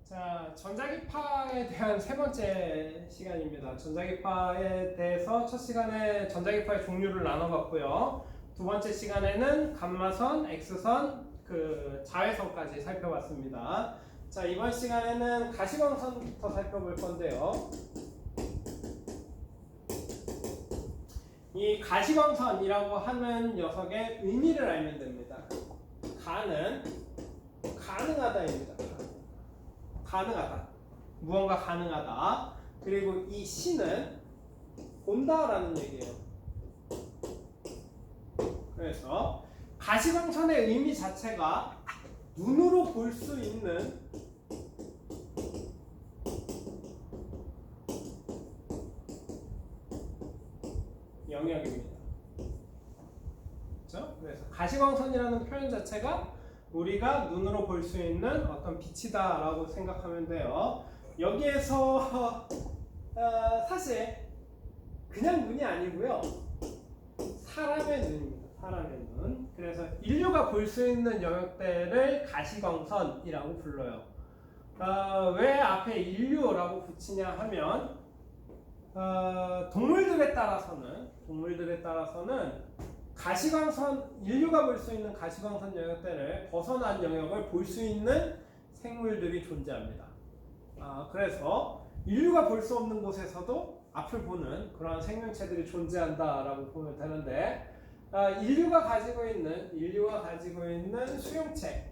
자, 전자기파에 대한 세 번째 시간입니다. 전자기파에 대해서 첫 시간에 전자기파의 종류를 나눠봤고요. 두 번째 시간에는 감마선, X선, 자외선까지 살펴봤습니다. 자, 이번 시간에는 가시광선부터 살펴볼 건데요. 이 가시광선이라고 하는 녀석의 의미를 알면 됩니다. 가는 가능하다입니다. 가능하다. 무언가 가능하다. 그리고 이 시는 본다라는 얘기예요. 그래서 가시광선의 의미 자체가 눈으로 볼 수 있는 영역입니다. 그렇죠? 그래서 가시광선이라는 표현 자체가 우리가 눈으로 볼 수 있는 어떤 빛이다 라고 생각하면 돼요. 여기에서 사실 그냥 눈이 아니고요, 사람의 눈입니다. 사람의 눈. 그래서 인류가 볼 수 있는 영역대를 가시광선이라고 불러요. 왜 앞에 인류라고 붙이냐 하면 동물들에 따라서는 가시광선, 인류가 볼 수 있는 가시광선 영역대를 벗어난 영역을 볼 수 있는 생물들이 존재합니다. 그래서 인류가 볼 수 없는 곳에서도 앞을 보는 그러한 생명체들이 존재한다라고 보면 되는데, 인류가 가지고 있는 수용체,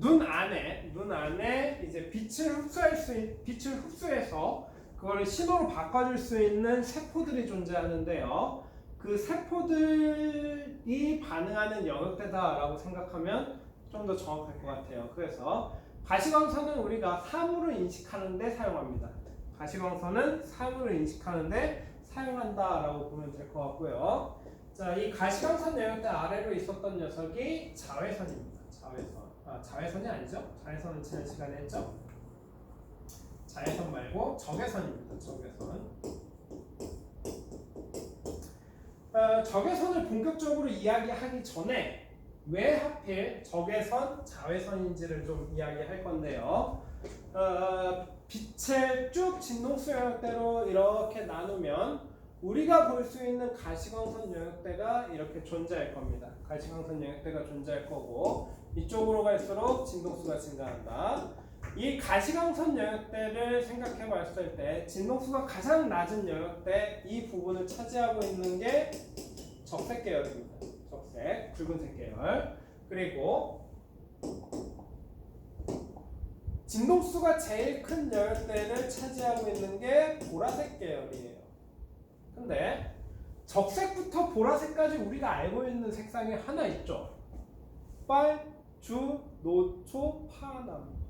눈 안에 이제 빛을 흡수해서 그거를 신호로 바꿔줄 수 있는 세포들이 존재하는데요. 그 세포들이 반응하는 영역대다라고 생각하면 좀 더 정확할 것 같아요. 그래서 가시광선은 우리가 사물을 인식하는 데 사용합니다. 가시광선은 사물을 인식하는 데 사용한다라고 보면 될 것 같고요. 자, 이 가시광선 영역대 아래로 있었던 녀석이 자외선입니다. 자외선이 아니죠? 자외선은 지난 시간에 했죠? 자외선 말고 적외선입니다. 적외선을 본격적으로 이야기하기 전에 왜 하필 적외선, 자외선인지를 좀 이야기할 건데요. 빛을 쭉 진동수 영역대로 이렇게 나누면 우리가 볼 수 있는 가시광선 영역대가 이렇게 존재할 겁니다. 가시광선 영역대가 존재할 거고, 이쪽으로 갈수록 진동수가 증가한다. 이 가시광선 영역대를 생각해 봤을 때 진동수가 가장 낮은 영역대, 이 부분을 차지하고 있는 게 적색 계열입니다. 적색, 붉은색 계열. 그리고 진동수가 제일 큰 영역대를 차지하고 있는 게 보라색 계열이에요. 근데 적색부터 보라색까지 우리가 알고 있는 색상이 하나 있죠. 빨, 주, 노초, 파남.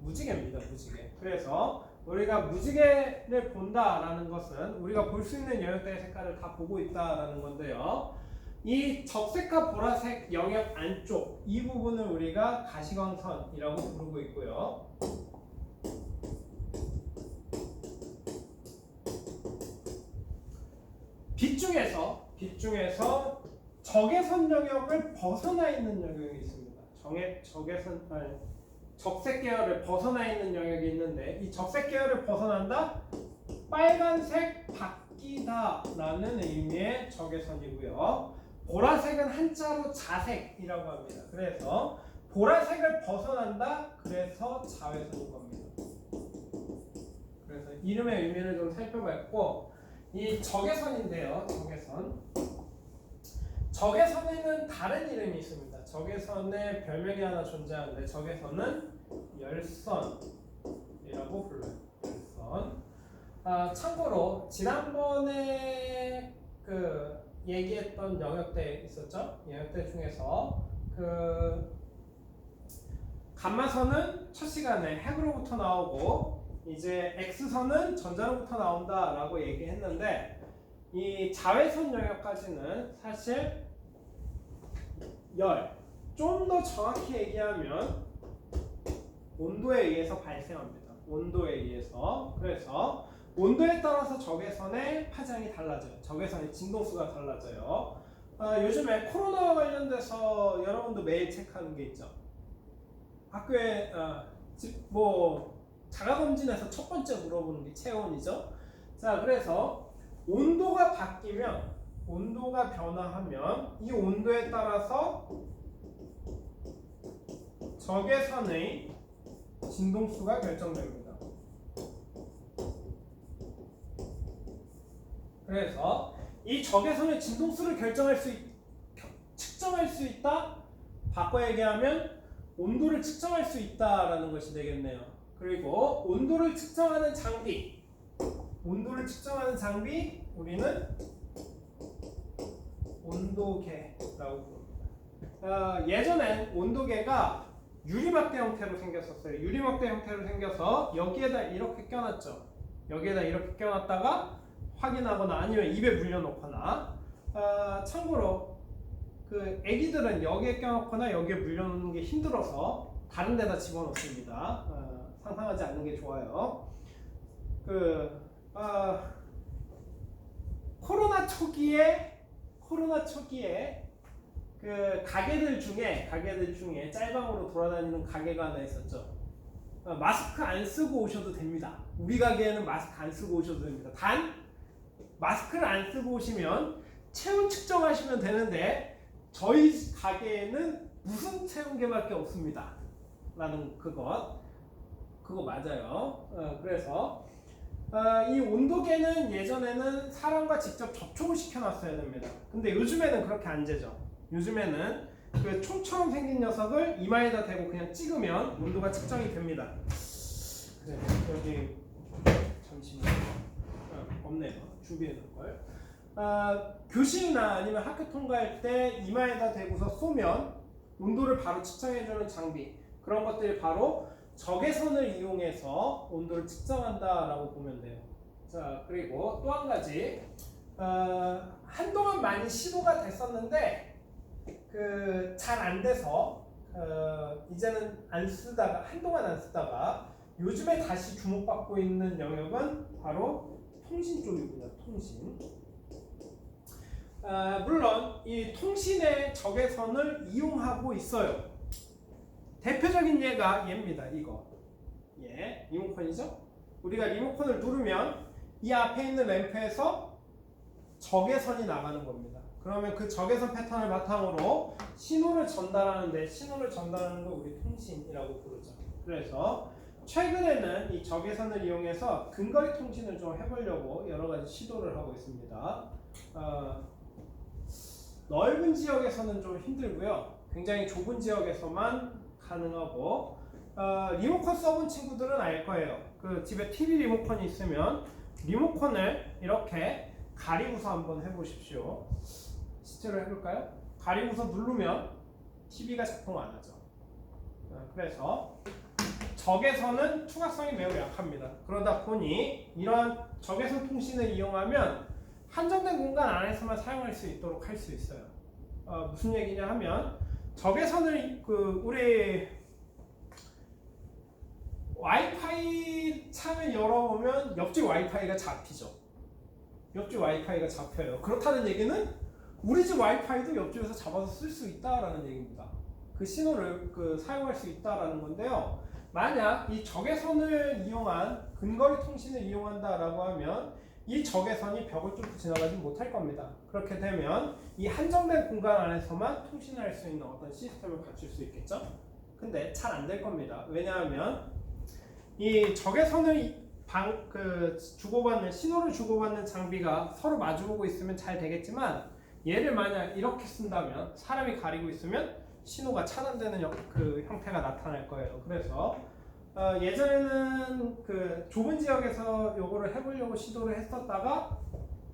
무지개입니다. 무지개. 그래서 우리가 무지개를 본다라는 것은 우리가 볼 수 있는 영역대의 색깔을 다 보고 있다라는 건데요. 이 적색과 보라색 영역 안쪽, 이 부분을 우리가 가시광선이라고 부르고 있고요. 빛 중에서 적외선 영역을 벗어나 있는 영역이 있습니다. 적색 계열을 벗어나 있는 영역이 있는데, 이 적색 계열을 벗어난다? 빨간색 바뀌다 라는 의미의 적외선이고요. 보라색은 한자로 자색이라고 합니다. 그래서 보라색을 벗어난다? 그래서 자외선인 겁니다. 그래서 이름의 의미를 좀 살펴봤고, 이 적외선인데요. 적외선에는 다른 이름이 있습니다. 적외선의 별명이 하나 존재하는데, 적외선은 열선이라고 불러요. 열선. 참고로 지난번에 얘기했던 영역대 있었죠? 영역대 중에서 감마선은 첫 시간에 핵으로부터 나오고, 이제 X선은 전자로부터 나온다라고 얘기했는데, 이 자외선 영역까지는 사실 좀 더 정확히 얘기하면 온도에 의해서 발생합니다. 온도에 의해서. 그래서 온도에 따라서 적외선의 파장이 달라져요. 적외선의 진동수가 달라져요. 요즘에 코로나와 관련돼서 여러분도 매일 체크하는 게 있죠. 학교에 뭐 자가검진에서 첫 번째 물어보는 게 체온이죠. 자, 그래서 온도가 바뀌면, 온도가 변화하면 이 온도에 따라서 적외선의 진동수가 결정됩니다. 그래서 이 적외선의 진동수를 측정할 수 있다? 바꿔 얘기하면 온도를 측정할 수 있다라는 것이 되겠네요. 그리고 온도를 측정하는 장비, 우리는 온도계라고 부릅니다. 예전엔 온도계가 유리막대 형태로 생겼었어요. 유리막대 형태로 생겨서 여기에다 이렇게 껴놨죠. 여기에다 이렇게 껴놨다가 확인하거나 아니면 입에 물려놓거나, 참고로 그 애기들은 여기에 껴놓거나 여기에 물려놓는 게 힘들어서 다른 데다 집어넣습니다. 상상하지 않는 게 좋아요. 코로나 초기에 그 가게들 중에 짤방으로 돌아다니는 가게가 하나 있었죠. 마스크 안 쓰고 오셔도 됩니다. 우리 가게에는 마스크 안 쓰고 오셔도 됩니다. 단 마스크를 안 쓰고 오시면 체온 측정하시면 되는데 저희 가게에는 무슨 체온계밖에 없습니다. 라는 그거 맞아요. 그래서 이 온도계는 예전에는 사람과 직접 접촉을 시켜놨어야 됩니다. 근데 요즘에는 그렇게 안 되죠. 요즘에는 그 총처럼 생긴 녀석을 이마에다 대고 그냥 찍으면 온도가 측정이 됩니다. 네, 여기 잠시만요. 없네요. 준비해 놓을 걸. 교실이나 아니면 학교 통과할 때 이마에다 대고서 쏘면 온도를 바로 측정해주는 장비, 그런 것들이 바로 적외선을 이용해서 온도를 측정한다라고 보면 돼요. 자, 그리고 또 한 가지, 한동안 많이 시도가 됐었는데 잘 안 돼서 이제는 한동안 안 쓰다가 요즘에 다시 주목받고 있는 영역은 바로 통신 쪽입니다. 통신. 물론 이 통신의 적외선을 이용하고 있어요. 대표적인 예가 얘입니다. 이거. 리모컨이죠? 우리가 리모컨을 누르면 이 앞에 있는 램프에서 적외선이 나가는 겁니다. 그러면 그 적외선 패턴을 바탕으로 신호를 전달하는 걸 우리 통신이라고 부르죠. 그래서 최근에는 이 적외선을 이용해서 근거리 통신을 좀 해보려고 여러 가지 시도를 하고 있습니다. 넓은 지역에서는 좀 힘들고요. 굉장히 좁은 지역에서만 가능하고, 리모컨 써본 친구들은 알 거예요. 그 집에 TV 리모컨이 있으면 리모컨을 이렇게 가리고서 한번 해보십시오. 실제로 해볼까요? 가리고서 누르면 TV가 작동 안 하죠. 그래서 적외선은 투과성이 매우 약합니다. 그러다 보니 이러한 적외선 통신을 이용하면 한정된 공간 안에서만 사용할 수 있도록 할 수 있어요. 무슨 얘기냐 하면 적외선을 와이파이 창을 열어보면 옆집 와이파이가 잡히죠. 옆집 와이파이가 잡혀요. 그렇다는 얘기는 우리 집 와이파이도 옆집에서 잡아서 쓸 수 있다라는 얘기입니다. 그 신호를 사용할 수 있다라는 건데요. 만약 이 적외선을 이용한 근거리 통신을 이용한다라고 하면 이 적외선이 벽을 뚫고 지나가지 못할 겁니다. 그렇게 되면 이 한정된 공간 안에서만 통신을 할 수 있는 어떤 시스템을 갖출 수 있겠죠? 근데 잘 안 될 겁니다. 왜냐하면 이 적외선을 신호를 주고받는 장비가 서로 마주보고 있으면 잘 되겠지만, 얘를 만약 이렇게 쓴다면, 사람이 가리고 있으면 신호가 차단되는 그 형태가 나타날 거예요. 그래서 예전에는 그 좁은 지역에서 요거를 해보려고 시도를 했었다가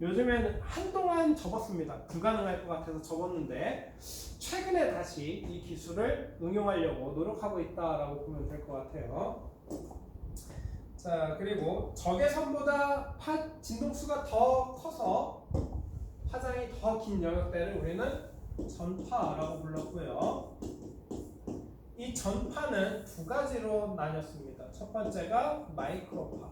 요즘에는 한동안 접었습니다. 불가능할 것 같아서 접었는데 최근에 다시 이 기술을 응용하려고 노력하고 있다라고 보면 될 것 같아요. 자, 그리고 적외선보다 진동수가 더 커서 파장이 더 긴 영역대를 우리는 전파라고 불렀고요. 이 전파는 두 가지로 나뉘었습니다. 첫 번째가 마이크로파,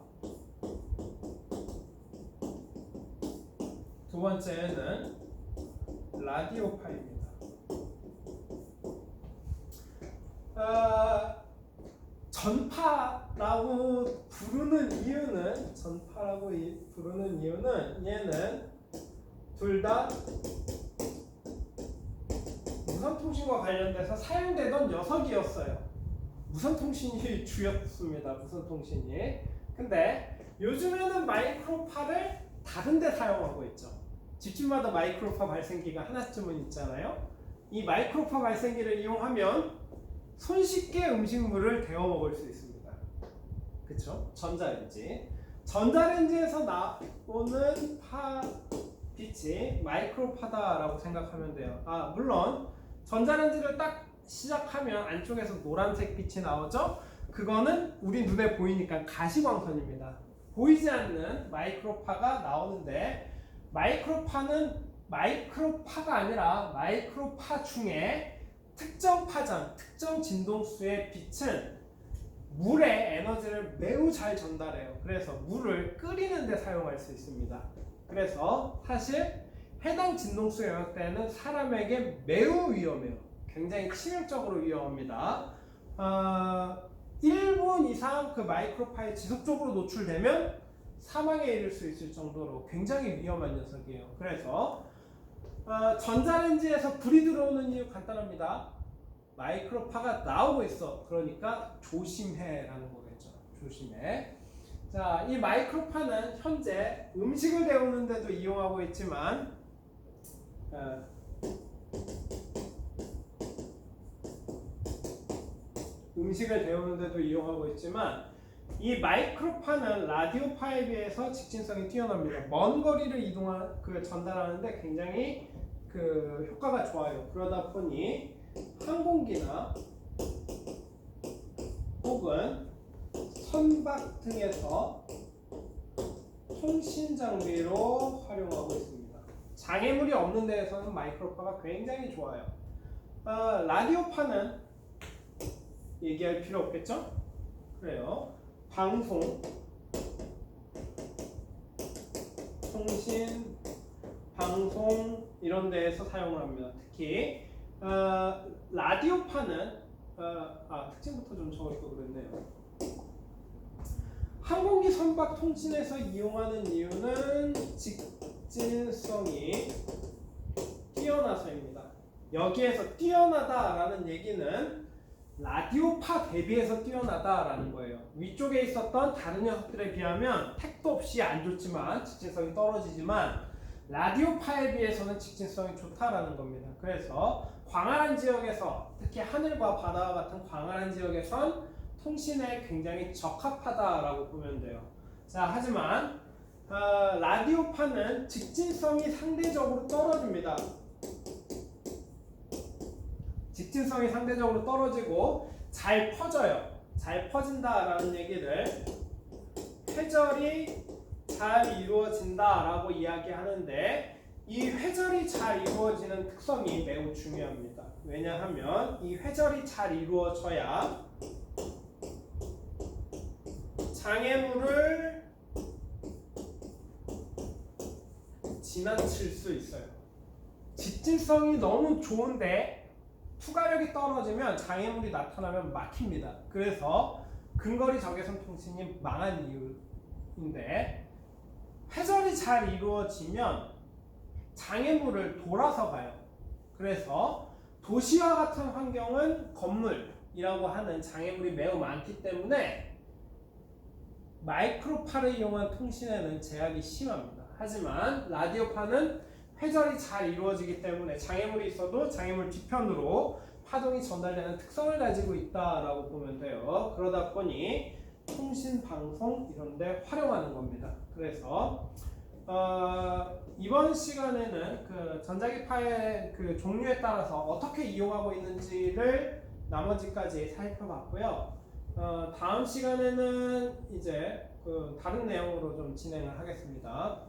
두 번째는 라디오파입니다. 전파라고 부르는 이유는 얘는 둘 다 무선통신과 관련돼서 사용되던 녀석이었어요. 무선통신이 주였습니다. 무선통신이. 근데 요즘에는 마이크로파를 다른 데 사용하고 있죠. 집집마다 마이크로파 발생기가 하나쯤은 있잖아요. 이 마이크로파 발생기를 이용하면 손쉽게 음식물을 데워 먹을 수 있습니다. 그쵸? 전자레인지에서 나오는 빛이 마이크로파다라고 생각하면 돼요. 물론 전자레인지를 딱 시작하면 안쪽에서 노란색 빛이 나오죠? 그거는 우리 눈에 보이니까 가시광선입니다. 보이지 않는 마이크로파가 나오는데, 마이크로파는 마이크로파가 아니라 마이크로파 중에 특정 파장, 특정 진동수의 빛은 물의 에너지를 매우 잘 전달해요. 그래서 물을 끓이는 데 사용할 수 있습니다. 그래서 사실 해당 진동수의 영역대는 사람에게 매우 위험해요. 굉장히 치명적으로 위험합니다. 1분 이상 그 마이크로파에 지속적으로 노출되면 사망에 이를 수 있을 정도로 굉장히 위험한 녀석이에요. 그래서 전자레인지에서 불이 들어오는 이유 간단합니다. 마이크로파가 나오고 있어. 그러니까 조심해 라는 거겠죠. 조심해. 자, 이 마이크로파는 현재 음식을 데우는 데도 이용하고 있지만 이 마이크로파는 라디오파에 비해서 직진성이 뛰어납니다. 먼 거리를 전달하는데 굉장히 효과가 좋아요. 그러다 보니 항공기나 혹은 선박 등에서 통신 장비로 활용하고 있습니다. 장애물이 없는 데에서는 마이크로파가 굉장히 좋아요. 라디오파는 얘기할 필요 없겠죠? 그래요. 방송, 통신, 방송 이런 데에서 사용을 합니다. 특히 라디오파는 특징부터 좀 적을 거 그랬네요. 항공기 선박 통신에서 이용하는 이유는 직진성이 뛰어나서입니다. 여기에서 뛰어나다라는 얘기는 라디오파 대비해서 뛰어나다라는 거예요. 위쪽에 있었던 다른 녀석들에 비하면 택도 없이 안 좋지만 직진성이 떨어지지만 라디오파에 비해서는 직진성이 좋다라는 겁니다. 그래서 광활한 지역에서, 특히 하늘과 바다와 같은 광활한 지역에선 통신에 굉장히 적합하다라고 보면 돼요. 자, 하지만 라디오파는 직진성이 상대적으로 떨어집니다. 직진성이 상대적으로 떨어지고 잘 퍼져요. 잘 퍼진다라는 얘기를 회절이 잘 이루어진다라고 이야기하는데, 이 회절이 잘 이루어지는 특성이 매우 중요합니다. 왜냐하면 이 회절이 잘 이루어져야 장애물을 지나칠 수 있어요. 직진성이 너무 좋은데 투과력이 떨어지면 장애물이 나타나면 막힙니다. 그래서 근거리 적외선 통신이 망한 이유인데, 회절이 잘 이루어지면 장애물을 돌아서 가요. 그래서 도시와 같은 환경은 건물이라고 하는 장애물이 매우 많기 때문에 마이크로파를 이용한 통신에는 제약이 심합니다. 하지만 라디오파는 회절이 잘 이루어지기 때문에 장애물이 있어도 장애물 뒤편으로 파동이 전달되는 특성을 가지고 있다라고 보면 돼요. 그러다 보니 통신, 방송 이런 데 활용하는 겁니다. 그래서 이번 시간에는 그 전자기파의 그 종류에 따라서 어떻게 이용하고 있는지를 나머지까지 살펴봤고요. 다음 시간에는 이제 그 다른 내용으로 좀 진행을 하겠습니다.